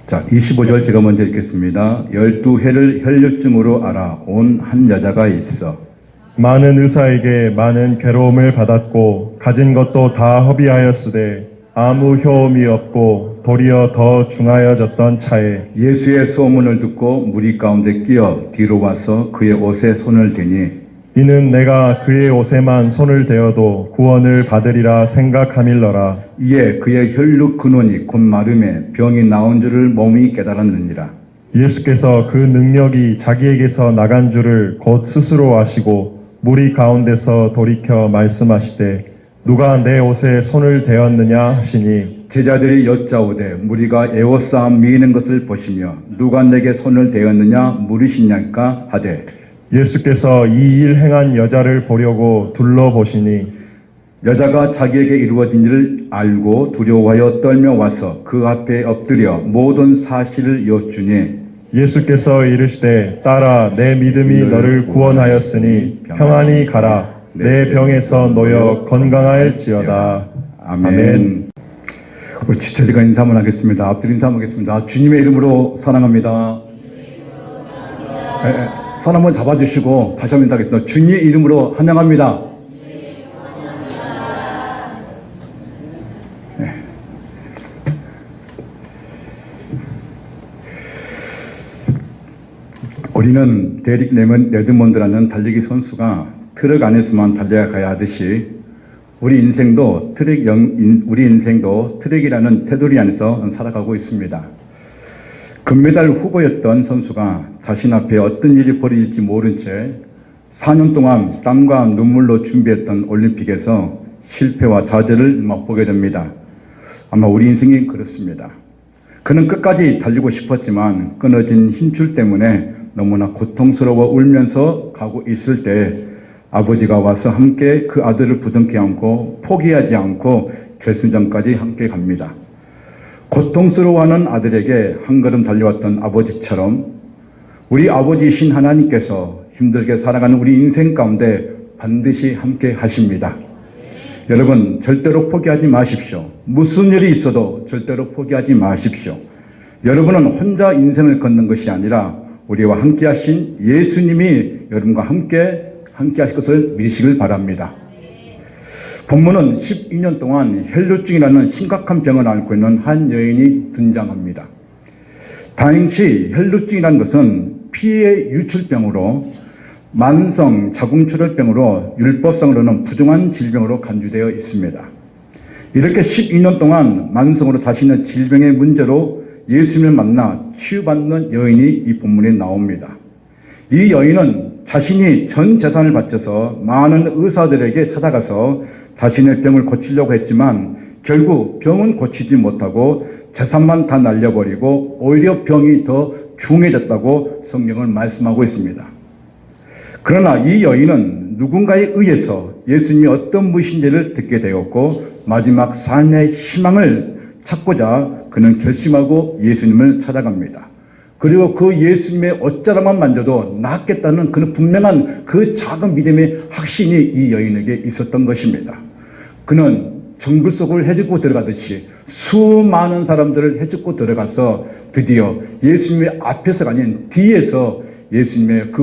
자, 25절 제가 먼저 읽겠습니다. 12해를 혈류증으로 알아 온 한 여자가 있어. 많은 의사에게 많은 괴로움을 받았고 가진 것도 다 허비하였으되 아무 효험이 없고 도리어 더 중하여졌던 차에 예수의 소문을 듣고 무리 가운데 끼어 뒤로 와서 그의 옷에 손을 대니 이는 내가 그의 옷에만 손을 대어도 구원을 받으리라 생각함일러라. 이에 그의 혈육 근원이 곧 마름에 병이 나온 줄을 몸이 깨달았느니라. 예수께서 그 능력이 자기에게서 나간 줄을 곧 스스로 아시고 무리 가운데서 돌이켜 말씀하시되 누가 내 옷에 손을 대었느냐 하시니 제자들이 여짜오되 무리가 애워싸움 미는 것을 보시며 누가 내게 손을 대었느냐 물으시냐니까 하되 예수께서 이 일 행한 여자를 보려고 둘러보시니 여자가 자기에게 이루어진 일을 알고 두려워하여 떨며 와서 그 앞에 엎드려 모든 사실을 여쭈니 예수께서 이르시되 딸아 내 믿음이 너를 구원하였으니 평안히 가라 내 병에서 놓여 건강할지어다. 아멘. 우리 지체들과 인사 한번 하겠습니다. 앞뒤로 인사 한번 하겠습니다. 주님의 이름으로 사랑합니다. 손 한번 잡아주시고 다시 한번 인사하겠습니다. 주님의 이름으로 환영합니다. 네. 우리는 데릭 레드몬드라는 달리기 선수가 트럭 안에서만 달려가야 하듯이 우리 인생도 트랙이라는 테두리 안에서 살아가고 있습니다. 금메달 후보였던 선수가 자신 앞에 어떤 일이 벌어질지 모른 채 4년 동안 땀과 눈물로 준비했던 올림픽에서 실패와 좌절을 맛보게 됩니다. 아마 우리 인생이 그렇습니다. 그는 끝까지 달리고 싶었지만 끊어진 힘줄 때문에 너무나 고통스러워 울면서 가고 있을 때 아버지가 와서 함께 그 아들을 부둥켜 안고 포기하지 않고 결승전까지 함께 갑니다. 고통스러워하는 아들에게 한 걸음 달려왔던 아버지처럼 우리 아버지이신 하나님께서 힘들게 살아가는 우리 인생 가운데 반드시 함께 하십니다. 여러분 절대로 포기하지 마십시오. 무슨 일이 있어도 절대로 포기하지 마십시오. 여러분은 혼자 인생을 걷는 것이 아니라 우리와 함께 하신 예수님이 여러분과 함께 하실 것을 믿으시길 바랍니다. 본문은 12년 동안 혈류증이라는 심각한 병을 앓고 있는 한 여인이 등장합니다. 당시 혈류증이라는 것은 피의 유출병으로 만성 자궁출혈병으로 율법상으로는 부정한 질병으로 간주되어 있습니다. 이렇게 12년 동안 만성으로 자신의 질병의 문제로 예수님을 만나 치유받는 여인이 이 본문에 나옵니다. 이 여인은 자신이 전 재산을 바쳐서 많은 의사들에게 찾아가서 자신의 병을 고치려고 했지만 결국 병은 고치지 못하고 재산만 다 날려버리고 오히려 병이 더 중해졌다고 성경은 말씀하고 있습니다. 그러나 이 여인은 누군가에 의해서 예수님이 어떤 분이신지를 듣게 되었고 마지막 삶의 희망을 찾고자 그는 결심하고 예수님을 찾아갑니다. 그리고 그 예수님의 옷자락만 만져도 낫겠다는 그런 분명한 그 작은 믿음의 확신이 이 여인에게 있었던 것입니다. 그는 정글 속을 헤집고 들어가듯이 수많은 사람들을 헤집고 들어가서 드디어 예수님의 앞에서가 아닌 뒤에서 예수님의 그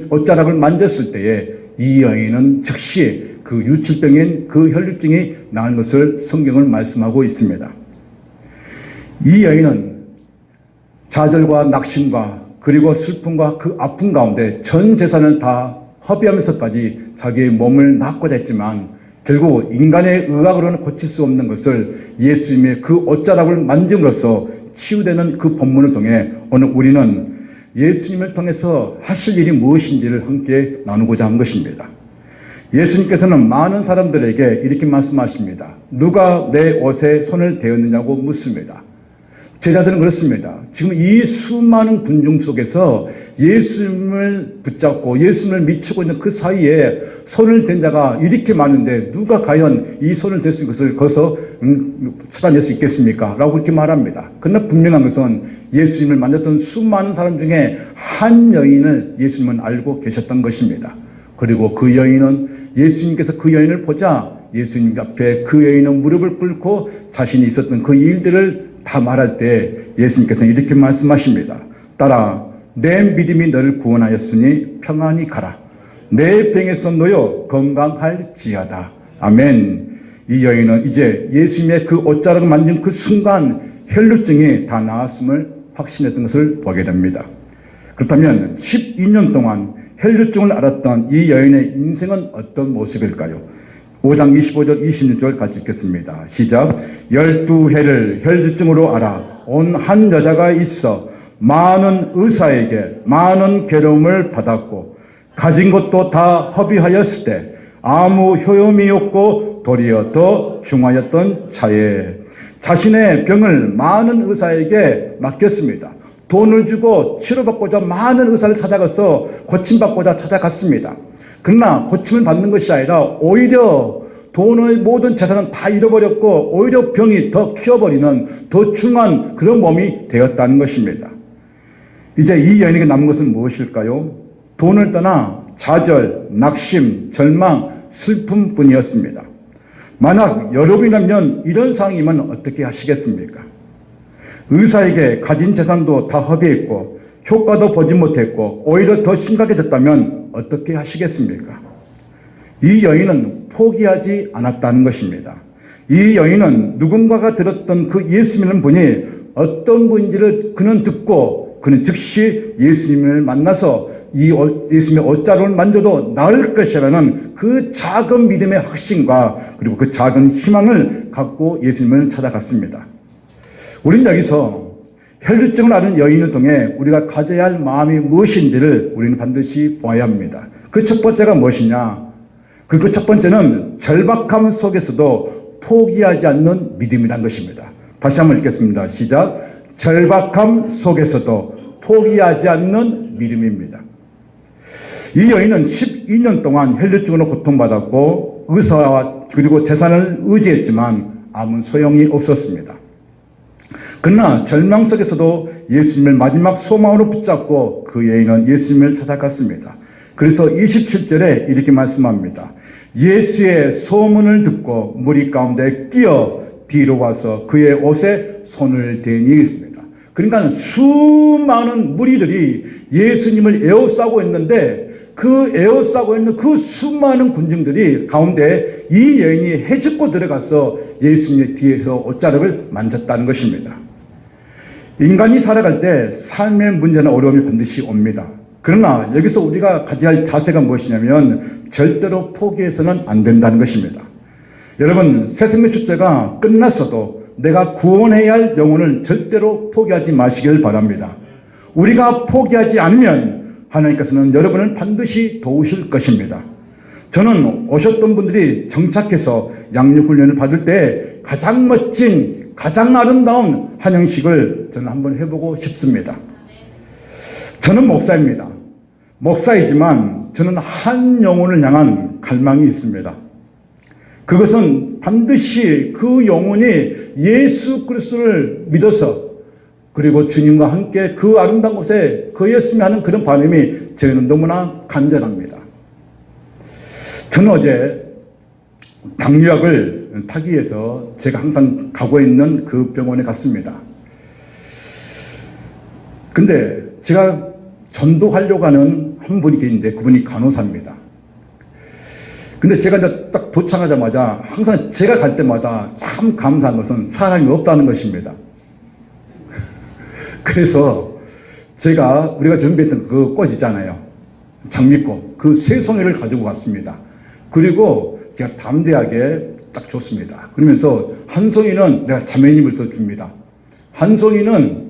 옷자락을 만졌을 때에 이 여인은 즉시 그 유출병인 그 혈류증이 나은 것을 성경을 말씀하고 있습니다. 이 여인은 좌절과 낙심과 그리고 슬픔과 그 아픔 가운데 전 재산을 다 허비하면서까지 자기의 몸을 낫고자 했지만 결국 인간의 의학으로는 고칠 수 없는 것을 예수님의 그 옷자락을 만짐으로써 치유되는 그 본문을 통해 오늘 우리는 예수님을 통해서 하실 일이 무엇인지를 함께 나누고자 한 것입니다. 예수님께서는 많은 사람들에게 이렇게 말씀하십니다. 누가 내 옷에 손을 대었느냐고 묻습니다. 제자들은 그렇습니다. 지금 이 수많은 군중 속에서 예수님을 붙잡고 예수님을 미치고 있는 그 사이에 손을 댄 자가 이렇게 많은데 누가 과연 이 손을 댈 수 있는 것을 거기서 찾아낼 수 있겠습니까? 라고 이렇게 말합니다. 그러나 분명한 것은 예수님을 만났던 수많은 사람 중에 한 여인을 예수님은 알고 계셨던 것입니다. 그리고 그 여인은 예수님께서 그 여인을 보자 예수님 앞에 그 여인은 무릎을 꿇고 자신이 있었던 그 일들을 다 말할 때 예수님께서는 이렇게 말씀하십니다. 딸아, 내 믿음이 너를 구원하였으니 평안히 가라. 내 병에서 놓여 건강할지어다. 아멘. 이 여인은 이제 예수님의 그 옷자락을 만진 그 순간 혈루증이 다 나았음을 확신했던 것을 보게 됩니다. 그렇다면 12년 동안 혈루증을 앓았던 이 여인의 인생은 어떤 모습일까요? 5장 25절 26절 같이 읽겠습니다. 시작. 12해를 혈루증으로 앓아 온 한 여자가 있어 많은 의사에게 많은 괴로움을 받았고 가진 것도 다 허비하였을 때 아무 효험이 없고 도리어 더 중하였던 차에 자신의 병을 많은 의사에게 맡겼습니다. 돈을 주고 치료받고자 많은 의사를 찾아가서 고침받고자 찾아갔습니다. 그러나 고침을 받는 것이 아니라 오히려 돈의 모든 재산은 다 잃어버렸고 오히려 병이 더 키워버리는 더 중한 그런 몸이 되었다는 것입니다. 이제 이 여인에게 남은 것은 무엇일까요? 돈을 떠나 좌절, 낙심, 절망, 슬픔뿐이었습니다. 만약 여러분이라면 이런 상황이면 어떻게 하시겠습니까? 의사에게 가진 재산도 다 허비했고 효과도 보지 못했고 오히려 더 심각해졌다면 어떻게 하시겠습니까? 이 여인은 포기하지 않았다는 것입니다. 이 여인은 누군가가 들었던 그 예수 믿는 분이 어떤 분인지를 그는 듣고 그는 즉시 예수님을 만나서 이 예수님의 옷자락을 만져도 나을 것이라는 그 작은 믿음의 확신과 그리고 그 작은 희망을 갖고 예수님을 찾아갔습니다. 우리는 여기서 혈루증을 앓은 여인을 통해 우리가 가져야 할 마음이 무엇인지를 우리는 반드시 보아야 합니다. 그 첫 번째가 무엇이냐? 그 첫 번째는 절박함 속에서도 포기하지 않는 믿음이라는 것입니다. 다시 한번 읽겠습니다. 시작. 절박함 속에서도 포기하지 않는 믿음입니다. 이 여인은 12년 동안 혈루증으로 고통받았고 의사와 그리고 재산을 의지했지만 아무 소용이 없었습니다. 그러나 절망 속에서도 예수님을 마지막 소망으로 붙잡고 그 여인은 예수님을 찾아갔습니다. 그래서 27절에 이렇게 말씀합니다. 예수의 소문을 듣고 무리 가운데 뛰어 뒤로 와서 그의 옷에 손을 대니 있습니다. 그러니까 수많은 무리들이 예수님을 에워싸고 있는데 그 에워싸고 있는 그 수많은 군중들이 가운데 이 여인이 헤집고 들어가서 예수님의 뒤에서 옷자락을 만졌다는 것입니다. 인간이 살아갈 때 삶의 문제나 어려움이 반드시 옵니다. 그러나 여기서 우리가 가져야 할 자세가 무엇이냐면 절대로 포기해서는 안 된다는 것입니다. 여러분, 새생명 축제가 끝났어도 내가 구원해야 할 영혼을 절대로 포기하지 마시길 바랍니다. 우리가 포기하지 않으면 하나님께서는 여러분을 반드시 도우실 것입니다. 저는 오셨던 분들이 정착해서 양육훈련을 받을 때 가장 멋진, 가장 아름다운 한영식을 저는 한번 해보고 싶습니다. 저는 목사입니다. 목사이지만 저는 한 영혼을 향한 갈망이 있습니다. 그것은 반드시 그 영혼이 예수 그리스도를 믿어서 그리고 주님과 함께 그 아름다운 곳에 거했으면 하는 그런 바람이 저희는 너무나 간절합니다. 저는 어제 당뇨약을 타기 위해서 제가 항상 가고 있는 그 병원에 갔습니다. 근데 제가 전도하려고 하는 한 분이 계신데 그분이 간호사입니다. 근데 제가 이제 딱 도착하자마자 항상 제가 갈 때마다 참 감사한 것은 사람이 없다는 것입니다. 그래서 우리가 준비했던 그 꽃 있잖아요. 장미꽃. 그 세 송이를 가지고 갔습니다. 그리고 제가 담대하게 딱 줬습니다. 그러면서 한 송이는 내가 자매님을 써줍니다. 한 송이는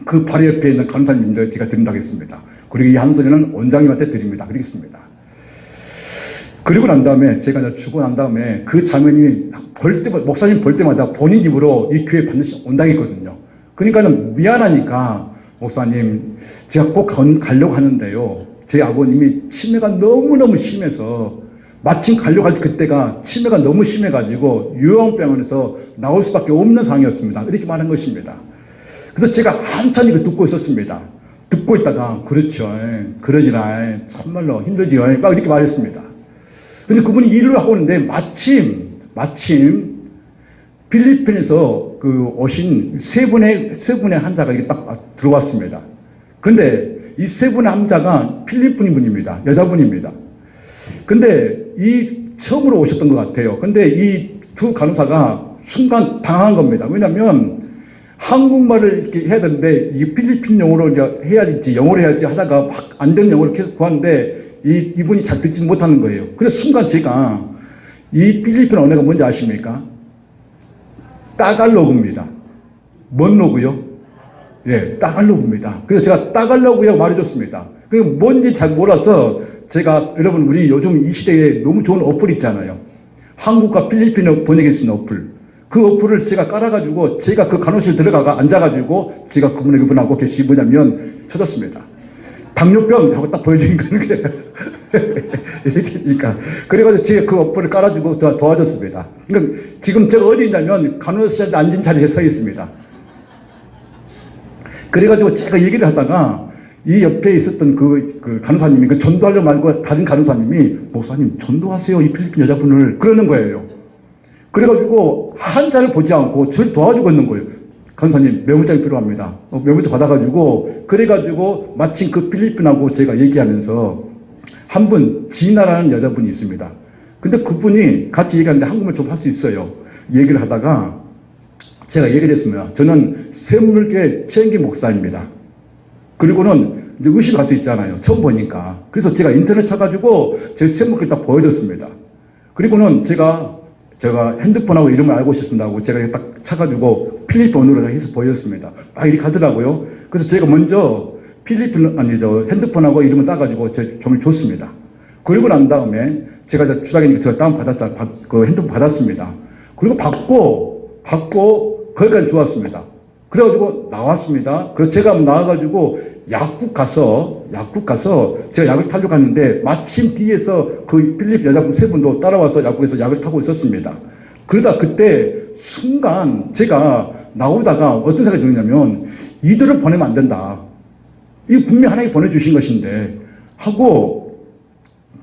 그 바로 옆에 있는 간사님들 제가 드린다고 했습니다. 그리고 이 한 송이는 원장님한테 드립니다. 그러겠습니다. 그리고 난 다음에 제가 이제 주고 난 다음에 그 자매님이 볼 때마다, 목사님 볼 때마다 본인 집으로 이 교회 반드시 온다고 했거든요. 그러니까는 미안하니까 목사님 제가 꼭 가려고 하는데요. 제 아버님이 치매가 너무너무 심해서 마침 가려고 할 그때가 치매가 너무 심해가지고 요양병원에서 나올 수밖에 없는 상황이었습니다. 이렇게 말한 것입니다. 그래서 제가 한참 이거 듣고 있었습니다. 듣고 있다가 그렇죠. 그러지라 참말로 힘들지요. 이렇게 말했습니다. 근데 그분이 일을 하고 있는데 마침 필리핀에서 그 오신 세 분의 환자가 이렇게 딱 들어왔습니다. 근데 이 세 분의 환자가 필리핀 분입니다. 여자분입니다. 근데 처음으로 오셨던 것 같아요. 근데 이 두 간호사가 순간 당한 겁니다. 왜냐면 한국말을 이렇게 해야 되는데 이 필리핀 영어로 해야지, 영어로 해야지 하다가 막 안 되는 영어를 계속 구하는데 이분이 잘 듣지 못하는 거예요. 그래서 순간 제가 이 필리핀 언어가 뭔지 아십니까? 따갈로그입니다. 뭔 로그요? 예, 따갈로그입니다. 그래서 제가 따갈로그라고 말해줬습니다. 그게 뭔지 잘 몰라서 제가 여러분 우리 요즘 이 시대에 너무 좋은 어플 있잖아요. 한국과 필리핀어 번역할 수 있는 어플. 그 어플을 제가 깔아가지고 제가 그 간호실 들어가가 앉아가지고 제가 그분하고 계시 뭐냐면 쳐졌습니다. 당뇨병 하고 딱 보여주는 거는 이렇게니까 그래가지고 제가 그 어플을 깔아주고 도와줬습니다. 그러니까 지금 제가 어디 있냐면 간호실에 앉은 자리에 서 있습니다. 그래가지고 제가 얘기를 하다가 이 옆에 있었던 그 간호사님이 그 전도하려고 말고 다른 간호사님이 목사님 전도하세요 이 필리핀 여자분을 그러는 거예요. 그래가지고 한자를 보지 않고 저를 도와주고 있는 거예요. 간호사님 메모장이 필요합니다. 메모장 받아가지고 그래가지고 마침 그 필리핀하고 제가 얘기하면서 한 분 지나라는 여자분이 있습니다. 근데 그분이 같이 얘기하는데 한국말 좀 할 수 있어요. 얘기를 하다가 제가 얘기를 했습니다. 저는 샘물교회 최영기 목사입니다. 그리고는 이제 의식을 할 수 있잖아요. 처음 보니까. 그래서 제가 인터넷 쳐가지고 제 샘물교회 딱 보여줬습니다. 그리고는 제가 핸드폰하고 이름을 알고 싶습니다고 제가 딱 쳐가지고 필리핀어로 해서 보여줬습니다. 이렇게 하더라고요. 그래서 제가 먼저 핸드폰하고 이름을 따가지고 제 종을 줬습니다. 그리고 난 다음에 제가 주사기니까 제가 그 핸드폰 받았습니다. 그리고 받고 거기까지 좋았습니다. 그래가지고 나왔습니다. 그래서 제가 나와가지고 약국 가서 제가 약을 타려고 갔는데 마침 뒤에서 그 필리핀 여자분 세 분도 따라와서 약국에서 약을 타고 있었습니다. 그러다 그때 순간 제가 나오다가 어떤 생각이 드냐면 이들을 보내면 안 된다. 이 분명 하나님이 보내주신 것인데 하고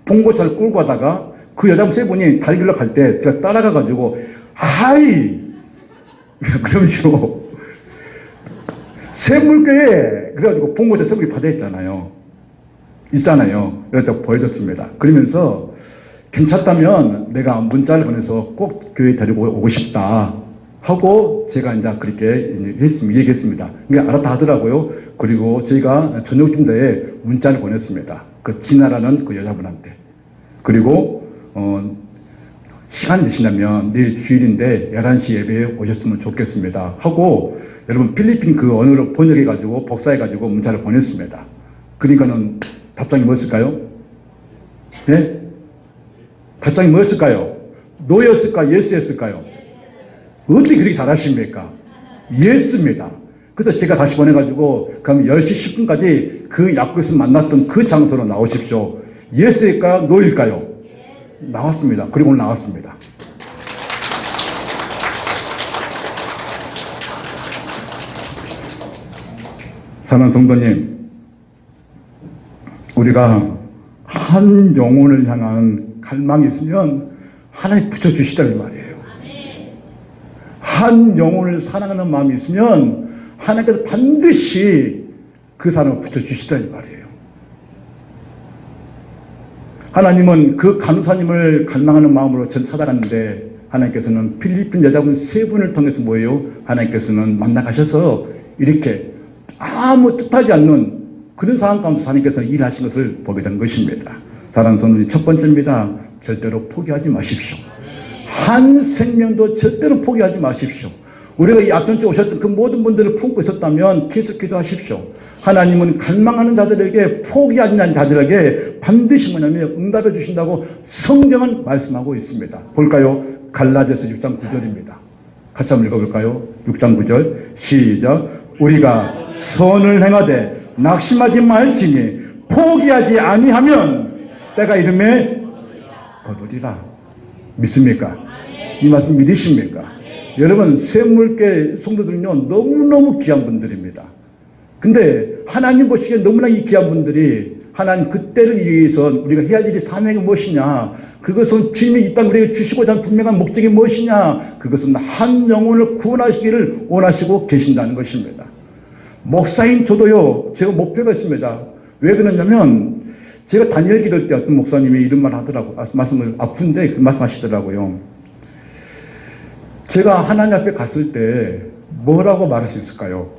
봉고차를 끌고 가다가 그 여자분 세 분이 다리 길러 갈 때 제가 따라가가지고 하이 그러면서 샘물교회 그래가지고 봉고차 세 분이 받아있잖아요. 그래서 보여줬습니다. 그러면서 괜찮다면 내가 문자를 보내서 꼭 교회 데리고 오고 싶다 하고 제가 이제 그렇게 얘기했습니다. 알았다 하더라고요. 그리고 저희가 저녁쯤 되에 문자를 보냈습니다. 그 진아라는 그 여자분한테. 그리고 시간이 되시냐면 내일 주일인데 11시 예배에 오셨으면 좋겠습니다 하고 여러분 필리핀 그 언어로 번역해가지고 복사해가지고 문자를 보냈습니다. 그러니까는 답장이 뭐였을까요? 네? 답장이 뭐였을까요? 노였을까? 예스였을까요? 어떻게 그렇게 잘하십니까? 예스입니다. 그래서 제가 다시 보내가지고 그럼 10시 10분까지 그 약국에서 만났던 그 장소로 나오십시오. 예스일까요? 노일까요? 나왔습니다. 그리고 오늘 나왔습니다. 사랑하는 성도님, 우리가 한 영혼을 향한 갈망이 있으면 하나님 붙여주시다는 말이에요. 한 영혼을 사랑하는 마음이 있으면 하나님께서 반드시 그 사람을 붙여주시다는 말이에요. 하나님은 그 간호사님을 갈망하는 마음으로 전 찾아갔는데 하나님께서는 필리핀 여자분 세 분을 통해서 뭐예요? 하나님께서는 만나가셔서 이렇게 아무 뜻하지 않는 그런 상황 가운데서 하나님께서 일하신 것을 보게 된 것입니다. 사랑하는 성도님, 첫 번째입니다. 절대로 포기하지 마십시오. 한 생명도 절대로 포기하지 마십시오. 우리가 이 아편째 오셨던 그 모든 분들을 품고 있었다면 계속 기도하십시오. 하나님은 갈망하는 자들에게 포기하지 않는 자들에게 반드시 뭐냐면 응답해 주신다고 성경은 말씀하고 있습니다. 볼까요? 갈라디아서 6장 9절입니다. 같이 한번 읽어볼까요? 6장 9절 시작. 우리가 선을 행하되 낙심하지 말지니 포기하지 아니하면 때가 이름에 거두리라. 믿습니까? 이 말씀 믿으십니까? 여러분 샘물교회 성도들은요 너무너무 귀한 분들입니다. 근데 하나님 보시기에 너무나 이 귀한 분들이 하나님 그때를 위해서 우리가 해야 할 일이 사명이 무엇이냐 그것은 주님이 이 땅 우리에게 주시고자 하는 분명한 목적이 무엇이냐? 그것은 한 영혼을 구원하시기를 원하시고 계신다는 것입니다. 목사인 저도요, 제가 목표가 있습니다. 왜 그러냐면, 제가 다니엘 기도할 때 어떤 목사님이 이런 말 하더라고요. 말씀을, 아픈데 그 말씀하시더라고요. 제가 하나님 앞에 갔을 때 뭐라고 말할 수 있을까요?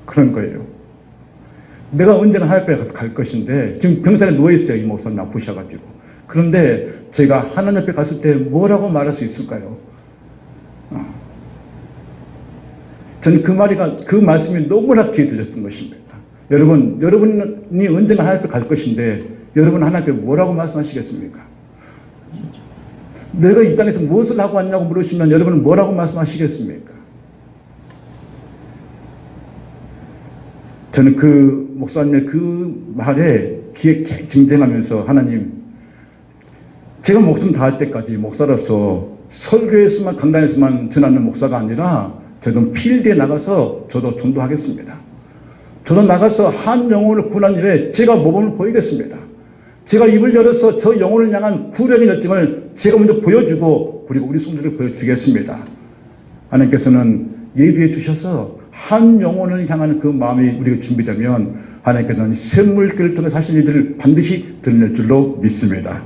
그런 거예요. 내가 언젠가 하나님 앞에 갈 것인데, 지금 병상에 누워있어요. 이 목사님 아프셔가지고. 그런데 제가 하나님 앞에 갔을 때 뭐라고 말할 수 있을까요? 저는 그 말씀이 너무나 귀에 들렸던 것입니다. 여러분이 언젠가 하나님 앞에 갈 것인데, 여러분 하나님 앞에 뭐라고 말씀하시겠습니까? 내가 이 땅에서 무엇을 하고 왔냐고 물으시면 여러분은 뭐라고 말씀하시겠습니까? 저는 그 목사님의 그 말에 귀에 쟁쟁하면서 하나님, 제가 목숨 다할 때까지 목사로서 설교에서만 강단에서만 전하는 목사가 아니라 저도 필드에 나가서 저도 전도하겠습니다. 저도 나가서 한 영혼을 구원한 일에 제가 모범을 보이겠습니다. 제가 입을 열어서 저 영혼을 향한 구력의 열정을 제가 먼저 보여주고 그리고 우리 성도들을 보여주겠습니다. 하나님께서는 예비해 주셔서 한 영혼을 향하는 그 마음이 우리가 준비되면 하나님께서는 샘물길을 통해 사실 일들을 반드시 드러낼 줄로 믿습니다.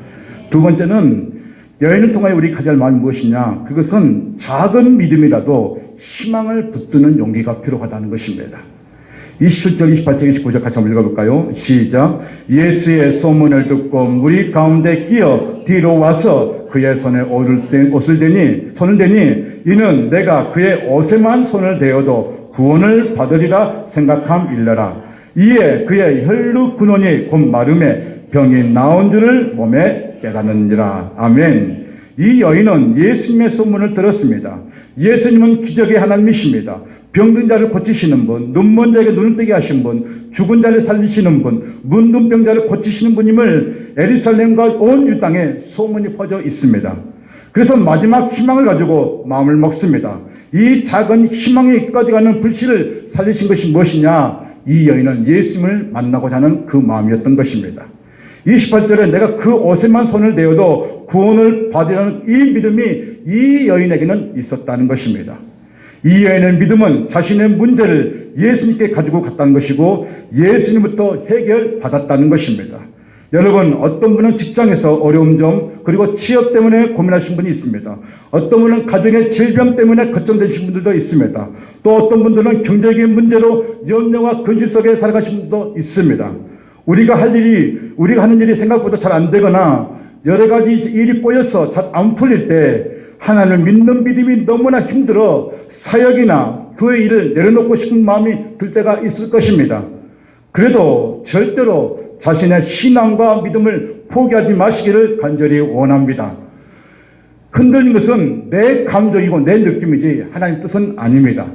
두 번째는 여인을 통하여 우리 가져야 할 마음이 무엇이냐? 그것은 작은 믿음이라도 희망을 붙드는 용기가 필요하다는 것입니다. 27절, 28절, 29절 같이 한번 읽어볼까요? 시작. 예수의 소문을 듣고 무리 가운데 끼어 뒤로 와서 그의 손에 손을 대니 이는 내가 그의 옷에만 손을 대어도 구원을 받으리라 생각함일러라. 이에 그의 혈루 근원이 곧 마름에 병이 나온 줄을 몸에 깨닫느니라. 아멘. 이 여인은 예수님의 소문을 들었습니다. 예수님은 기적의 하나님이십니다. 병든 자를 고치시는 분, 눈먼 자에게 눈을 뜨게 하신 분, 죽은 자를 살리시는 분, 문둥병자를 고치시는 분임을 예루살렘과 온 유 땅에 소문이 퍼져 있습니다. 그래서 마지막 희망을 가지고 마음을 먹습니다. 이 작은 희망에 이끌어져 가는 불씨를 살리신 것이 무엇이냐? 이 여인은 예수님을 만나고자 하는 그 마음이었던 것입니다. 28절에 내가 그 옷에만 손을 대어도 구원을 받으려는 이 믿음이 이 여인에게는 있었다는 것입니다. 이 여인의 믿음은 자신의 문제를 예수님께 가지고 갔다는 것이고 예수님부터 해결받았다는 것입니다. 여러분, 어떤 분은 직장에서 어려운 점 그리고 취업 때문에 고민하신 분이 있습니다. 어떤 분은 가정의 질병 때문에 걱정되신 분들도 있습니다. 또 어떤 분들은 경제적인 문제로 염려와 근심 속에 살아가신 분도 있습니다. 우리가 하는 일이 생각보다 잘 안 되거나 여러 가지 일이 꼬여서 잘 안 풀릴 때 하나님을 믿는 믿음이 너무나 힘들어 사역이나 교회 일을 내려놓고 싶은 마음이 들 때가 있을 것입니다. 그래도 절대로 자신의 신앙과 믿음을 포기하지 마시기를 간절히 원합니다. 흔들린 것은 내 감정이고 내 느낌이지 하나님 뜻은 아닙니다.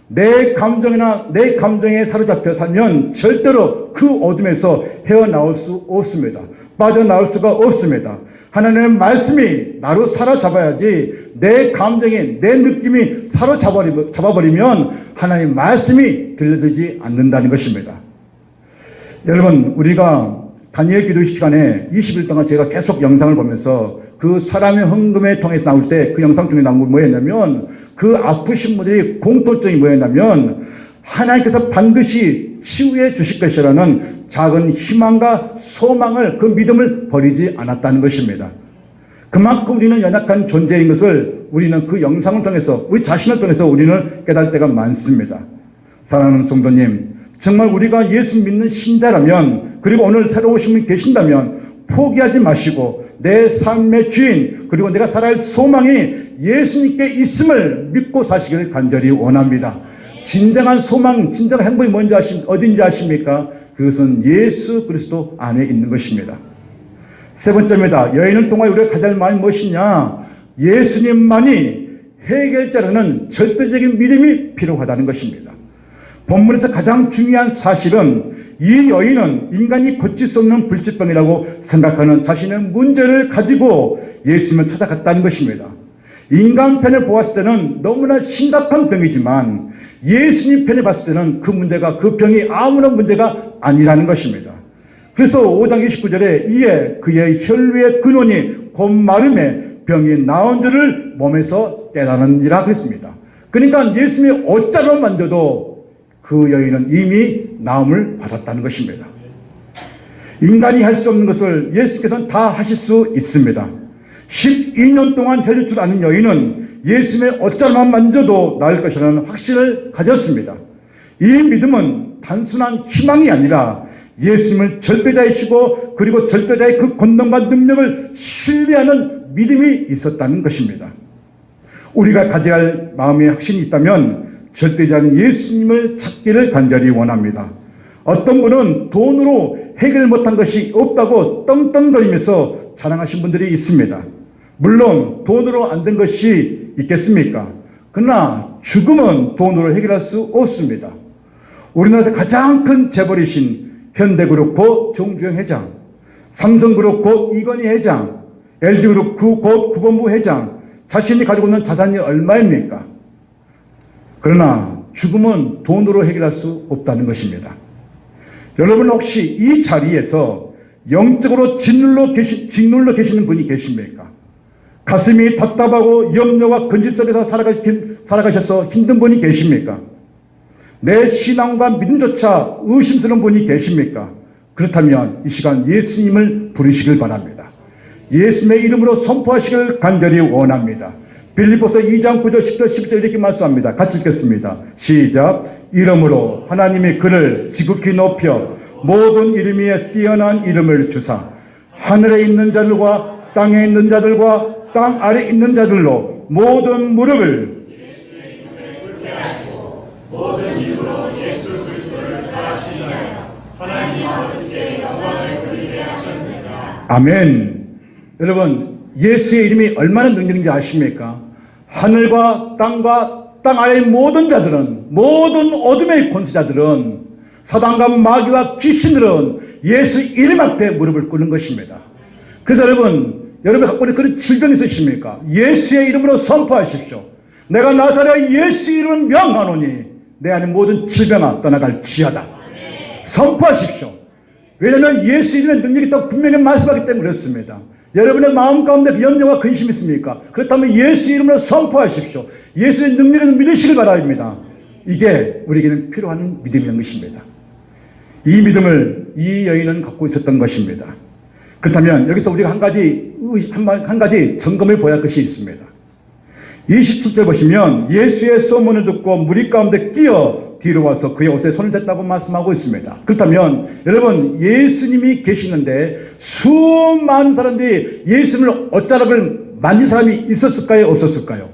내 감정이나 내 감정에 사로잡혀 살면 절대로 그 어둠에서 헤어나올 수 없습니다. 빠져나올 수가 없습니다. 하나님의 말씀이 나로 사로잡아야지 내 감정이 내 느낌이 사로잡아버리면 하나님의 말씀이 들려지지 않는다는 것입니다. 여러분, 우리가 다니엘 기도 시간에 20일 동안 제가 계속 영상을 보면서 그 사람의 헌금의 통해서 나올 때 그 영상 중에 나온 건 뭐였냐면 그 아프신 분들이 공통점이 뭐였냐면 하나님께서 반드시 치유해 주실 것이라는 작은 희망과 소망을 그 믿음을 버리지 않았다는 것입니다. 그만큼 우리는 연약한 존재인 것을 우리는 그 영상을 통해서 우리 자신을 통해서 우리는 깨달을 때가 많습니다. 사랑하는 성도님, 정말 우리가 예수 믿는 신자라면 그리고 오늘 새로 오신 분이 계신다면 포기하지 마시고 내 삶의 주인 그리고 내가 살아야 할 소망이 예수님께 있음을 믿고 사시기를 간절히 원합니다. 진정한 소망, 진정한 행복이 뭔지 어딘지 아십니까? 그것은 예수 그리스도 안에 있는 것입니다. 세 번째입니다. 여인을 통하여 우리가 가져야 할 마음이 무엇이냐? 예수님만이 해결자라는 절대적인 믿음이 필요하다는 것입니다. 본문에서 가장 중요한 사실은 이 여인은 인간이 고칠 수 없는 불치병이라고 생각하는 자신의 문제를 가지고 예수님을 찾아갔다는 것입니다. 인간 편에 보았을 때는 너무나 심각한 병이지만 예수님 편에 봤을 때는 그 문제가 그 병이 아무런 문제가 아니라는 것입니다. 그래서 5장 29절에 이에 그의 혈루의 근원이 곧 마름에 병이 나온 줄을 몸에서 깨달으니라 그랬습니다. 그러니까 예수님이 옷자로 만져도 그 여인은 이미 나음을 받았다는 것입니다. 인간이 할 수 없는 것을 예수께서는 다 하실 수 있습니다. 12년 동안 혈육 줄 아는 여인은 예수님의 옷자만 만져도 나을 것이라는 확신을 가졌습니다. 이 믿음은 단순한 희망이 아니라 예수님을 절대자이시고 그리고 절대자의 그 권능과 능력을 신뢰하는 믿음이 있었다는 것입니다. 우리가 가져야 할 마음의 확신이 있다면 절대자는 예수님을 찾기를 간절히 원합니다. 어떤 분은 돈으로 해결 못한 것이 없다고 떵떵거리면서 자랑하신 분들이 있습니다. 물론 돈으로 안 된 것이 있겠습니까? 그러나 죽음은 돈으로 해결할 수 없습니다. 우리나라에서 가장 큰 재벌이신 현대그룹 정주영 회장, 삼성그룹 이건희 회장, LG그룹 구본부 회장, 자신이 가지고 있는 자산이 얼마입니까? 그러나 죽음은 돈으로 해결할 수 없다는 것입니다. 여러분 혹시 이 자리에서 영적으로 짓눌러 계시는 분이 계십니까? 가슴이 답답하고 염려와 근심 속에서 살아가셔서 힘든 분이 계십니까? 내 신앙과 믿음조차 의심스러운 분이 계십니까? 그렇다면 이 시간 예수님을 부르시길 바랍니다. 예수님의 이름으로 선포하시길 간절히 원합니다. 빌립보서 2장 9절 10절 11절 이렇게 말씀합니다. 같이 읽겠습니다. 시작. 이름으로 하나님이 그를 지극히 높여 모든 이름 위에 뛰어난 이름을 주사 하늘에 있는 자들과 땅에 있는 자들과 땅 아래 있는 자들로 모든 무릎을 모든 이름으로 예수 그리스도를 사하시니라 하나님 아버지께 영광을 돌리게 하셨느니라. 아멘. 여러분 예수의 이름이 얼마나 능력인지 아십니까? 하늘과 땅과 땅 아래의 모든 자들은, 모든 어둠의 권세자들은, 사단과 마귀와 귀신들은 예수 이름 앞에 무릎을 꿇는 것입니다. 그래서 여러분 갖고 있는 그런 질병이 있으십니까? 예수의 이름으로 선포하십시오. 내가 나사렛 예수 이름을 명하노니 내 안에 모든 질병아 떠나갈 지하다. 선포하십시오. 왜냐하면 예수 이름의 능력이 있다고 분명히 말씀하기 때문에 그렇습니다. 여러분의 마음 가운데 염려와 근심이 있습니까? 그렇다면 예수 이름으로 선포하십시오. 예수의 능력을 믿으시길 바랍니다. 이게 우리에게는 필요한 믿음인 것입니다. 이 믿음을 이 여인은 갖고 있었던 것입니다. 그렇다면 여기서 우리가 한 가지 점검해 보아야 할 것이 있습니다. 27절 보시면 예수의 소문을 듣고 무리 가운데 끼어 뒤로 와서 그의 옷에 손을 댔다고 말씀하고 있습니다. 그렇다면 여러분 예수님이 계시는데 수많은 사람들이 예수님을 옷자락을 만진 사람이 있었을까요? 없었을까요?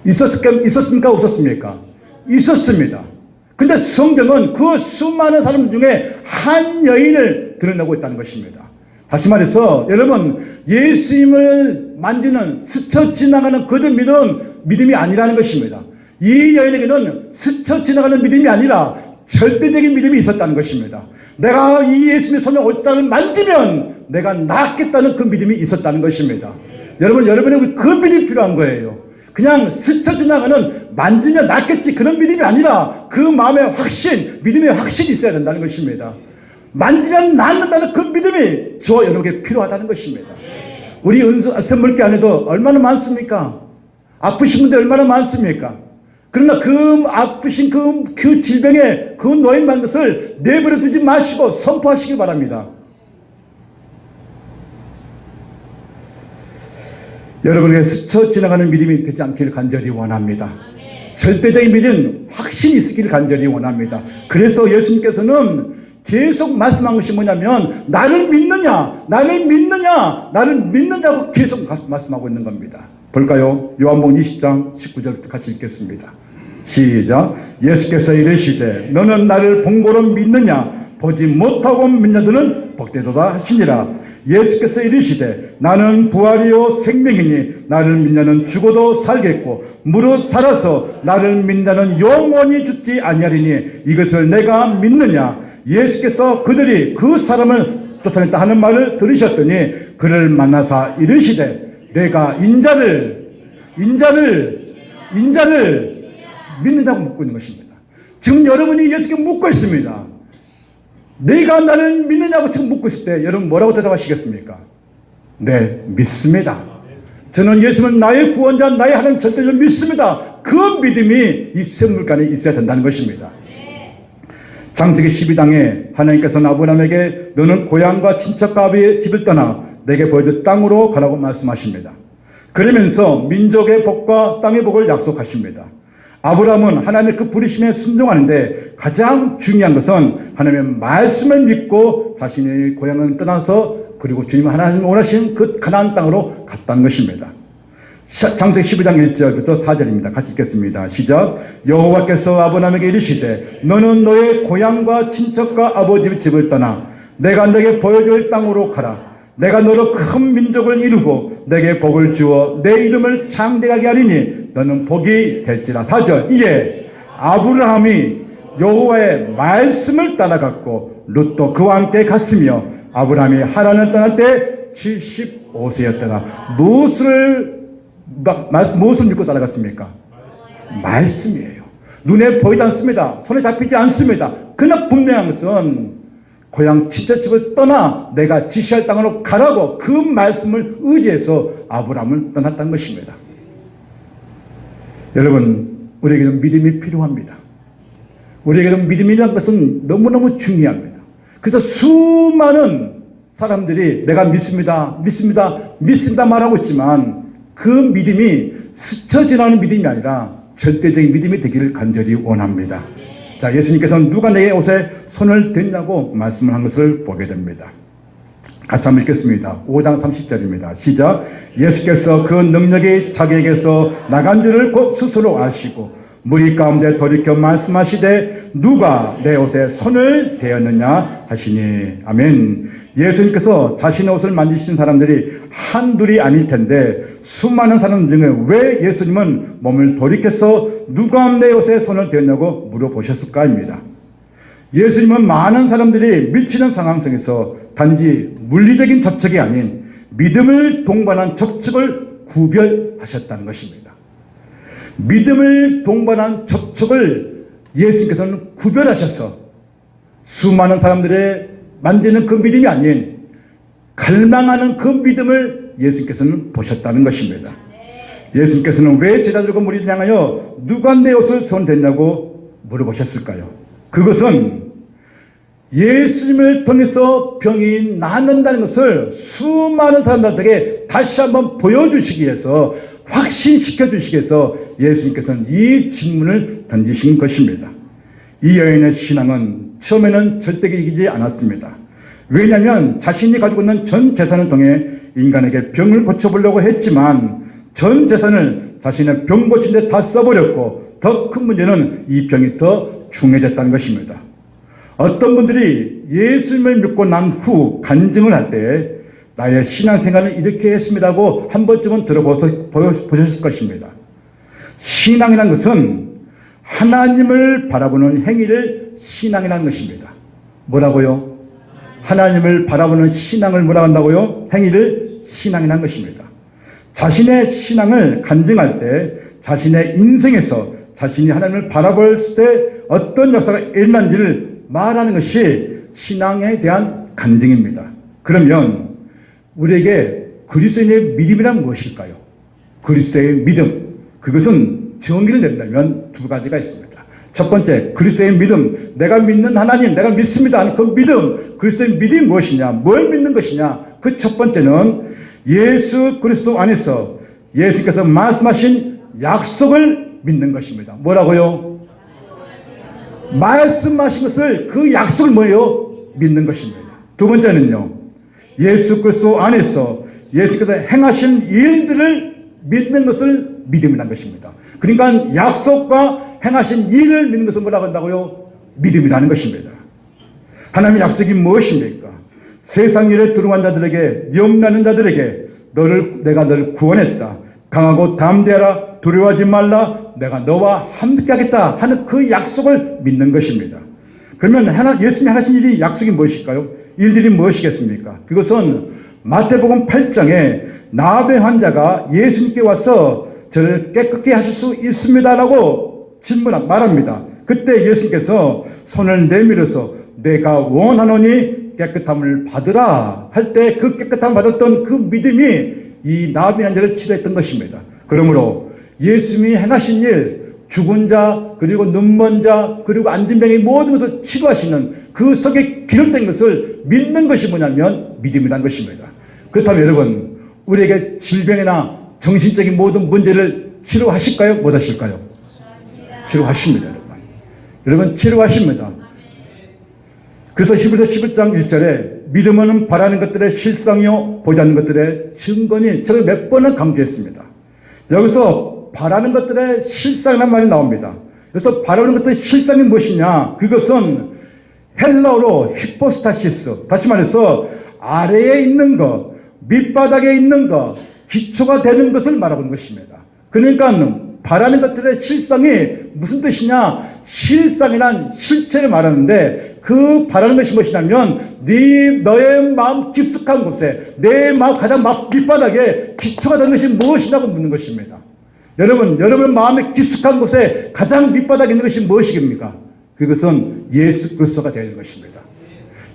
있었습니까? 없었습니까? 있었습니다. 근데 성경은 그 수많은 사람 중에 한 여인을 드러내고 있다는 것입니다. 다시 말해서 여러분 예수님을 만지는 스쳐 지나가는 그들 믿음이 아니라는 것입니다. 이 여인에게는 스쳐 지나가는 믿음이 아니라 절대적인 믿음이 있었다는 것입니다. 내가 이 예수님의 손에 옷자락을 만지면 내가 낫겠다는 그 믿음이 있었다는 것입니다. 여러분에게 그 믿음이 필요한 거예요. 그냥 스쳐 지나가는 만지면 낫겠지 그런 믿음이 아니라 그 마음의 확신, 믿음의 확신이 있어야 된다는 것입니다. 만지면 낫는다는 그 믿음이 저와 여러분에게 필요하다는 것입니다. 우리 선물계 안에도 얼마나 많습니까? 아프신 분들 얼마나 많습니까? 그러나 그 아프신 그 질병의 그 노인만 것을 내버려 두지 마시고 선포하시기 바랍니다. 여러분에게 스쳐 지나가는 믿음이 되지 않기를 간절히 원합니다. 절대적인 믿음, 확신이 있기를 간절히 원합니다. 그래서 예수님께서는 계속 말씀한 것이 뭐냐면 나를 믿느냐, 나를 믿느냐, 나를 믿느냐고 계속 말씀하고 있는 겁니다. 볼까요? 요한복음 20장 19절부터 같이 읽겠습니다. 시작. 예수께서 이르시되 너는 나를 본고로 믿느냐, 보지 못하고 믿는 자들은 복되도다 하시니라. 예수께서 이르시되 나는 부활이요 생명이니 나를 믿는 자는 죽어도 살겠고 무릇 살아서 나를 믿는 자는 영원히 죽지 아니하리니 이것을 내가 믿느냐. 예수께서 그들이 그 사람을 쫓아냈다 하는 말을 들으셨더니 그를 만나사 이르시되 내가 인자를 믿는다고 묻고 있는 것입니다. 지금 여러분이 예수께 묻고 있습니다. 내가 나를 믿느냐고 지금 묻고 있을 때 여러분 뭐라고 대답하시겠습니까? 네, 믿습니다. 저는 예수는 나의 구원자, 나의 하나님 절대적으로 믿습니다. 그 믿음이 이 선물간에 있어야 된다는 것입니다. 창세기 12장에 하나님께서는 아브라함에게 너는 고향과 친척과 아비의 집을 떠나 내게 보여줄 땅으로 가라고 말씀하십니다. 그러면서 민족의 복과 땅의 복을 약속하십니다. 아브라함은 하나님의 그 부르심에 순종하는데 가장 중요한 것은 하나님의 말씀을 믿고 자신의 고향을 떠나서 그리고 주님 하나님 원하신 그 가나안 땅으로 갔다는 것입니다. 창세기 12장 1절부터 4절입니다. 같이 읽겠습니다. 시작. 여호와께서 아브라함에게 이르시되 너는 너의 고향과 친척과 아버지의 집을 떠나 내가 내게 보여줄 땅으로 가라. 내가 너로 큰 민족을 이루고 내게 복을 주어 내 이름을 창대하게 하리니 너는 복이 될지라. 4절. 이에 아브라함이 여호와의 말씀을 따라갔고 롯도 그와 함께 갔으며 아브라함이 하란을 떠날 때 75세였더라. 무엇을 믿고 따라갔습니까? 말씀이에요. 눈에 보이지 않습니다. 손에 잡히지 않습니다. 그러나 분명한 것은 고향 친척집을 떠나 내가 지시할 땅으로 가라고 그 말씀을 의지해서 아브라함을 떠났다는 것입니다. 여러분, 우리에게는 믿음이 필요합니다. 우리에게는 믿음이라는 것은 너무너무 중요합니다. 그래서 수많은 사람들이 내가 믿습니다, 믿습니다, 믿습니다 말하고 있지만 그 믿음이 스쳐 지나는 믿음이 아니라 절대적인 믿음이 되기를 간절히 원합니다. 자, 예수님께서는 누가 내 옷에 손을 댔냐고 말씀을 한 것을 보게 됩니다. 같이 한번 읽겠습니다. 5장 30절입니다. 시작. 예수께서 그 능력이 자기에게서 나간 줄을 곧 스스로 아시고 무리 가운데 돌이켜 말씀하시되 누가 내 옷에 손을 대었느냐 하시니. 아멘. 예수님께서 자신의 옷을 만지신 사람들이 한둘이 아닐 텐데 수많은 사람 중에 왜 예수님은 몸을 돌이켜서 누가 내 옷에 손을 대었냐고 물어보셨을까입니다. 예수님은 많은 사람들이 미치는 상황 속에서 단지 물리적인 접촉이 아닌 믿음을 동반한 접촉을 구별하셨다는 것입니다. 믿음을 동반한 접촉을 예수님께서는 구별하셔서 수많은 사람들의 만지는 그 믿음이 아닌 갈망하는 그 믿음을 예수님께서는 보셨다는 것입니다. 예수님께서는 왜 제자들과 무리를 향하여 누가 내 옷을 손댔냐고 물어보셨을까요? 그것은 예수님을 통해서 병이 낫는다는 것을 수많은 사람들에게 다시 한번 보여주시기 위해서 확신시켜 주시기 위해서 예수님께서는 이 질문을 던지신 것입니다. 이 여인의 신앙은 처음에는 절대 이기지 않았습니다. 왜냐하면 자신이 가지고 있는 전 재산을 통해 인간에게 병을 고쳐보려고 했지만 전 재산을 자신의 병 고치는데 다 써버렸고 더 큰 문제는 이 병이 더 중해졌다는 것입니다. 어떤 분들이 예수님을 믿고 난 후 간증을 할 때 나의 신앙생활을 이렇게 했습니다고 한 번쯤은 들어보셨을 것입니다. 신앙이라는 것은 하나님을 바라보는 행위를 신앙이라는 것입니다. 뭐라고요? 하나님을 바라보는 신앙을 뭐라고 한다고요? 행위를 신앙이라는 것입니다. 자신의 신앙을 간증할 때 자신의 인생에서 자신이 하나님을 바라볼 때 어떤 역사가 일어난지를 말하는 것이 신앙에 대한 간증입니다. 그러면 우리에게 그리스도인의 믿음이란 무엇일까요? 그리스도의 믿음, 그것은 정의를 낸다면 두 가지가 있습니다. 첫 번째, 그리스도의 믿음, 내가 믿는 하나님, 내가 믿습니다 하는 그 믿음, 그리스도의 믿음이 무엇이냐, 뭘 믿는 것이냐. 그 첫 번째는 예수 그리스도 안에서 예수께서 말씀하신 약속을 믿는 것입니다. 뭐라고요? 말씀하신 것을, 그 약속을 뭐예요? 믿는 것입니다. 두 번째는요, 예수 그리스도 안에서 예수께서 행하신 일들을 믿는 것을 믿음이라는 것입니다. 그러니까 약속과 행하신 일을 믿는 것을 뭐라고 한다고요? 믿음이라는 것입니다. 하나님의 약속이 무엇입니까? 세상 일에 두려워한 자들에게, 염려하는 자들에게 내가 너를 구원했다. 강하고 담대하라. 두려워하지 말라. 내가 너와 함께하겠다 하는 그 약속을 믿는 것입니다. 그러면 예수님이 하신 일이 약속이 무엇일까요? 일들이 무엇이겠습니까? 그것은 마태복음 8장에 나병 환자가 예수님께 와서 저를 깨끗게 하실 수 있습니다라고 말합니다. 그때 예수님께서 손을 내밀어서 내가 원하노니 깨끗함을 받으라 할 때 그 깨끗함을 받았던 그 믿음이 이 나병 환자를 치료했던 것입니다. 그러므로 예수님이 행하신 일, 죽은 자, 그리고 눈먼 자, 그리고 앉은 병의 모든 것을 치료하시는 그 속에 기록된 것을 믿는 것이 뭐냐면 믿음이라는 것입니다. 그렇다면 여러분, 우리에게 질병이나 정신적인 모든 문제를 치료하실까요? 못 하실까요? 치료하십니다, 여러분. 여러분, 치료하십니다. 그래서 히브리서 11장 1절에 믿음은 바라는 것들의 실상이요 보지 않는 것들의 증거니, 저를 몇 번을 강조했습니다. 여기서 바라는 것들의 실상이라는 말이 나옵니다. 그래서 바라는 것들의 실상이 무엇이냐? 그것은 헬라어로 히포스타시스, 다시 말해서 아래에 있는 것, 밑바닥에 있는 것, 기초가 되는 것을 말하는 것입니다. 그러니까 바라는 것들의 실상이 무슨 뜻이냐? 실상이란 실체를 말하는데, 그 바라는 것이 무엇이냐면 너의 마음 깊숙한 곳에, 내 마음 가장 밑바닥에 기초가 되는 것이 무엇이냐고 묻는 것입니다. 여러분 마음의 깊숙한 곳에 가장 밑바닥에 있는 것이 무엇이겠습니까? 그것은 예수 그리스도가 되는 것입니다.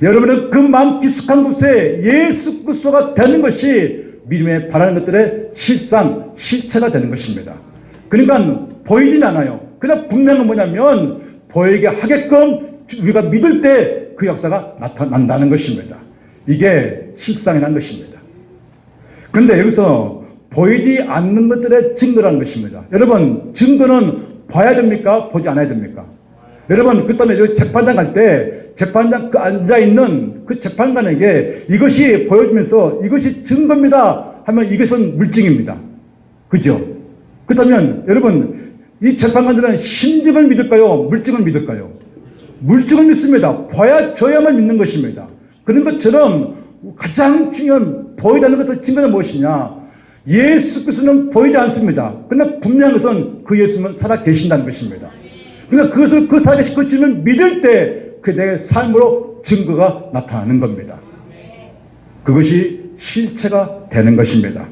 여러분은 그 마음 깊숙한 곳에 예수 그리스도가 되는 것이 믿음에 바라는 것들의 실상, 실체가 되는 것입니다. 그러니까 보이진 않아요. 그러나 분명한 뭐냐면 보이게 하게끔 우리가 믿을 때 그 역사가 나타난다는 것입니다. 이게 실상이라는 것입니다. 그런데 여기서 보이지 않는 것들의 증거라는 것입니다. 여러분, 증거는 봐야 됩니까? 보지 않아야 됩니까? 여러분, 그 다음에 여기 재판장 갈 때 재판장 그 앉아있는 그 재판관에게 이것이 보여주면서 이것이 증거입니다 하면 이것은 물증입니다. 그죠? 그렇다면 여러분, 이 재판관들은 심증을 믿을까요? 물증을 믿을까요? 물증을 믿습니다. 줘야만 믿는 것입니다. 그런 것처럼 가장 중요한 보이지 않는 것의 증거는 무엇이냐? 예수 그리스도는 보이지 않습니다. 그러나 분명한 것은 그 예수는 살아 계신다는 것입니다. 그러나 그것을 그 살아계신 그 주님을 믿을 때 그 내 삶으로 증거가 나타나는 겁니다. 그것이 실체가 되는 것입니다.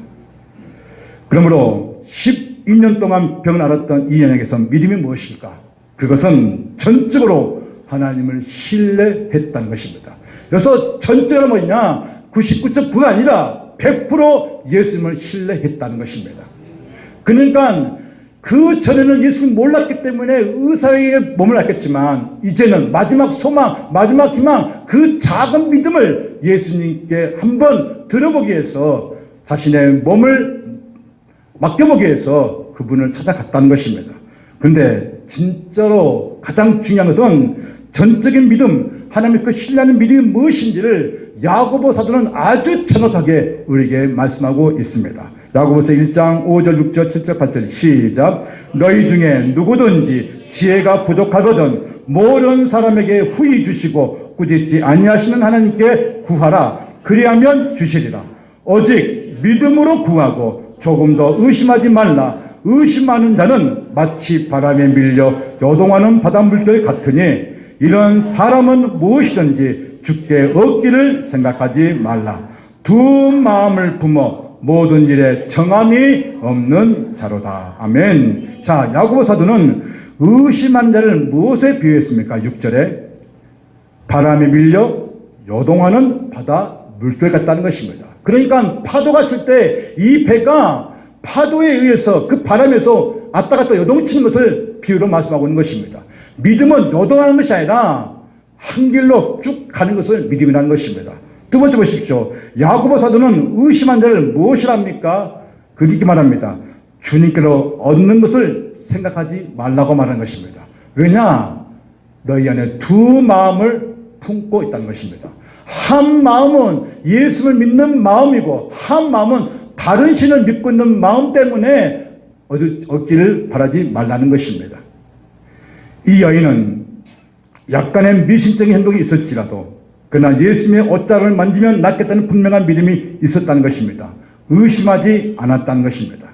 그러므로 12년 동안 병을 앓았던 이 연약에서 믿음이 무엇일까? 그것은 전적으로 하나님을 신뢰했다는 것입니다. 그래서 전적으로 뭐냐? 99.9가 아니라 100% 예수님을 신뢰했다는 것입니다. 그러니까 그 전에는 예수님 몰랐기 때문에 의사에게 몸을 맡겼지만 이제는 마지막 소망, 마지막 희망, 그 작은 믿음을 예수님께 한번 들어보기 위해서 자신의 몸을 맡겨보기 위해서 그분을 찾아갔다는 것입니다. 그런데 진짜로 가장 중요한 것은 전적인 믿음, 하나님의 그 신뢰하는 믿음이 무엇인지를 야고보 사도는 아주 정확하게 우리에게 말씀하고 있습니다. 야고보서 1장 5절 6절 7절 8절 시작. 너희 중에 누구든지 지혜가 부족하거든 모르는 사람에게 후히 주시고 꾸짖지 아니하시는 하나님께 구하라. 그리하면 주시리라. 오직 믿음으로 구하고 조금 더 의심하지 말라. 의심하는 자는 마치 바람에 밀려 요동하는 바닷물결 같으니 이런 사람은 무엇이든지 주께 얻기를 생각하지 말라. 두 마음을 품어 모든 일에 정함이 없는 자로다. 아멘. 자, 야고보 사도는 의심한 자를 무엇에 비유했습니까? 6절에 바람에 밀려 요동하는 바다 물결 같다는 것입니다. 그러니까 파도가 칠 때 이 배가 파도에 의해서 그 바람에서 왔다 갔다 요동치는 것을 비유로 말씀하고 있는 것입니다. 믿음은 요동하는 것이 아니라 한 길로 쭉 가는 것을 믿음이라는 것입니다. 두 번째 보십시오. 야고보 사도는 의심한 자를 무엇이랍니까? 그렇게 말합니다. 주님께로 얻는 것을 생각하지 말라고 말하는 것입니다. 왜냐? 너희 안에 두 마음을 품고 있다는 것입니다. 한 마음은 예수를 믿는 마음이고 한 마음은 다른 신을 믿고 있는 마음 때문에 얻기를 바라지 말라는 것입니다. 이 여인은 약간의 미신적인 행동이 있었지라도 그러나 예수님의 옷자락을 만지면 낫겠다는 분명한 믿음이 있었다는 것입니다. 의심하지 않았다는 것입니다.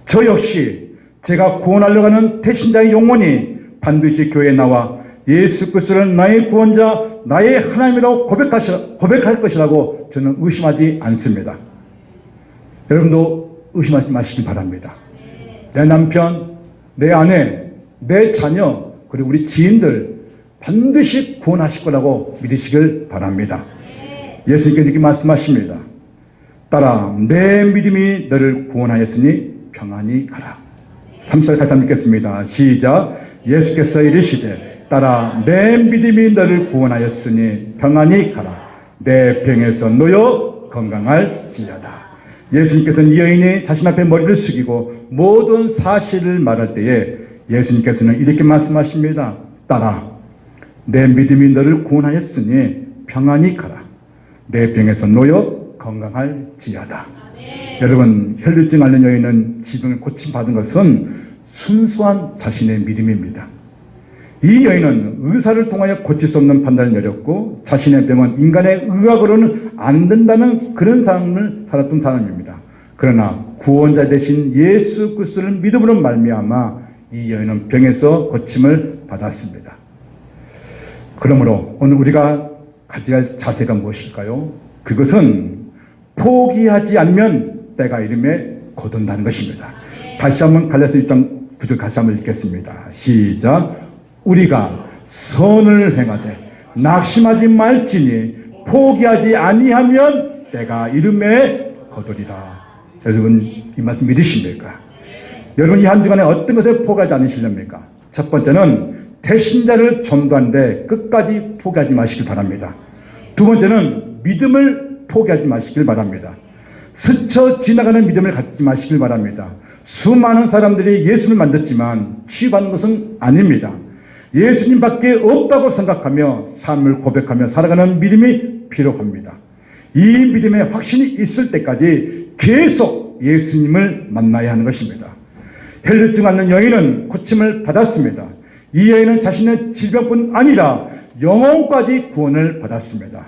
저 역시 제가 구원하려고 하는 태신자의 영혼이 반드시 교회에 나와 예수 그리스도를 나의 구원자, 나의 하나님이라고 고백할 것이라고 저는 의심하지 않습니다. 여러분도 의심하지 마시기 바랍니다. 내 남편, 내 아내, 내 자녀, 그리고 우리 지인들, 반드시 구원하실 거라고 믿으시길 바랍니다. 예수님께서 이렇게 말씀하십니다. 따라 내 믿음이 너를 구원하였으니 평안히 가라. 3절 같이 한번 읽겠습니다. 시작. 예수께서 이르시되 따라 내 믿음이 너를 구원하였으니 평안히 가라. 내 병에서 놓여 건강할지어다. 예수님께서는 이 여인이 자신 앞에 머리를 숙이고 모든 사실을 말할 때에 예수님께서는 이렇게 말씀하십니다. 따라 내 믿음이 너를 구원하였으니 평안히 가라. 내 병에서 놓여 건강할지어다. 여러분, 혈류증 앓는 여인은 지병을 고침받은 것은 순수한 자신의 믿음입니다. 이 여인은 의사를 통하여 고칠 수 없는 판단을 내렸고 자신의 병은 인간의 의학으로는 안 된다는 그런 삶을 살았던 사람입니다. 그러나 구원자 되신 예수 그리스도를 믿음으로 말미암아 이 여인은 병에서 고침을 받았습니다. 그러므로 오늘 우리가 가져야 할 자세가 무엇일까요? 그것은 포기하지 않으면 때가 이름에 거둔다는 것입니다. 다시 한번 갈라디아서 6장 9절 다시 한번 읽겠습니다. 시작. 우리가 선을 행하되 낙심하지 말지니 포기하지 아니하면 때가 이름에 거두리라. 여러분 이 말씀 믿으십니까? 여러분 이 한 주간에 어떤 것에 포기하지 않으시렵니까? 첫 번째는 배신자를 전도하는데 끝까지 포기하지 마시길 바랍니다. 두 번째는 믿음을 포기하지 마시길 바랍니다. 스쳐 지나가는 믿음을 갖지 마시길 바랍니다. 수많은 사람들이 예수를 만졌지만 취입하는 것은 아닙니다. 예수님밖에 없다고 생각하며 삶을 고백하며 살아가는 믿음이 필요합니다. 이 믿음의 확신이 있을 때까지 계속 예수님을 만나야 하는 것입니다. 혈류증 앓는 여인은 고침을 받았습니다. 이 여인은 자신의 질병뿐 아니라 영혼까지 구원을 받았습니다.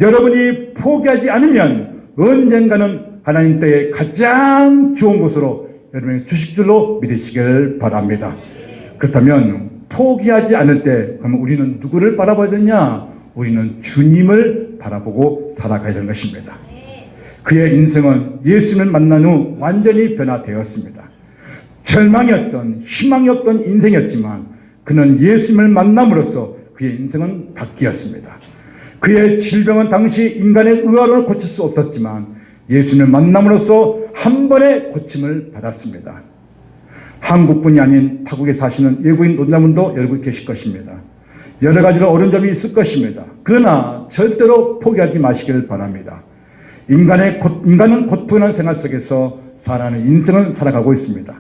여러분이 포기하지 않으면 언젠가는 하나님 때에 가장 좋은 곳으로 여러분의 주식줄로 믿으시길 바랍니다. 그렇다면 포기하지 않을 때 그러면 우리는 누구를 바라봐야 되냐? 우리는 주님을 바라보고 살아가야 되는 것입니다. 그의 인생은 예수님을 만난 후 완전히 변화되었습니다. 절망이었던 희망이 없던 인생이었지만 그는 예수님을 만남으로써 그의 인생은 바뀌었습니다. 그의 질병은 당시 인간의 의학으로 고칠 수 없었지만 예수님을 만남으로써 한 번의 고침을 받았습니다. 한국뿐이 아닌 타국에 사시는 외국인 노동자분도 여러분 계실 것입니다. 여러 가지로 어려운 점이 있을 것입니다. 그러나 절대로 포기하지 마시길 바랍니다. 인간은 고통하는 생활 속에서 살아가는 인생을 살아가고 있습니다.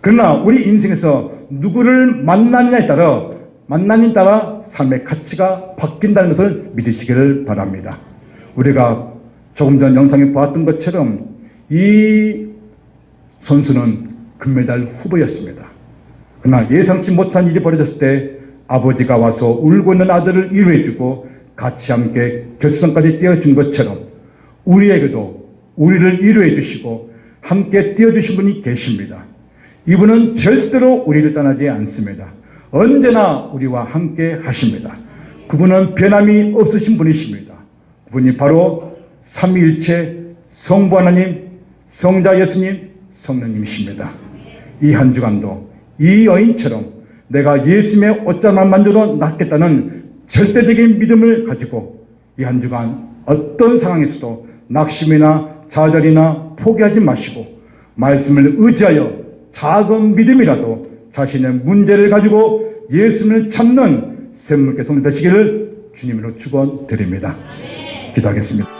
그러나 우리 인생에서 누구를 만나느냐에 따라 삶의 가치가 바뀐다는 것을 믿으시기를 바랍니다. 우리가 조금 전 영상에 보았던 것처럼 이 선수는 금메달 후보였습니다. 그러나 예상치 못한 일이 벌어졌을 때 아버지가 와서 울고 있는 아들을 위로해주고 같이 함께 결승선까지 뛰어준 것처럼 우리에게도 우리를 위로해 주시고 함께 뛰어주신 분이 계십니다. 이분은 절대로 우리를 떠나지 않습니다. 언제나 우리와 함께 하십니다. 그분은 변함이 없으신 분이십니다. 그분이 바로 삼위일체 성부 하나님, 성자 예수님, 성령님이십니다. 이 한 주간도 이 여인처럼 내가 예수님의 옷자만 만져도 낫겠다는 절대적인 믿음을 가지고 이 한 주간 어떤 상황에서도 낙심이나 좌절이나 포기하지 마시고 말씀을 의지하여 작은 믿음이라도 자신의 문제를 가지고 예수님을 찾는 샘물개 성도 되시기를 주님으로 축원드립니다. 기도하겠습니다.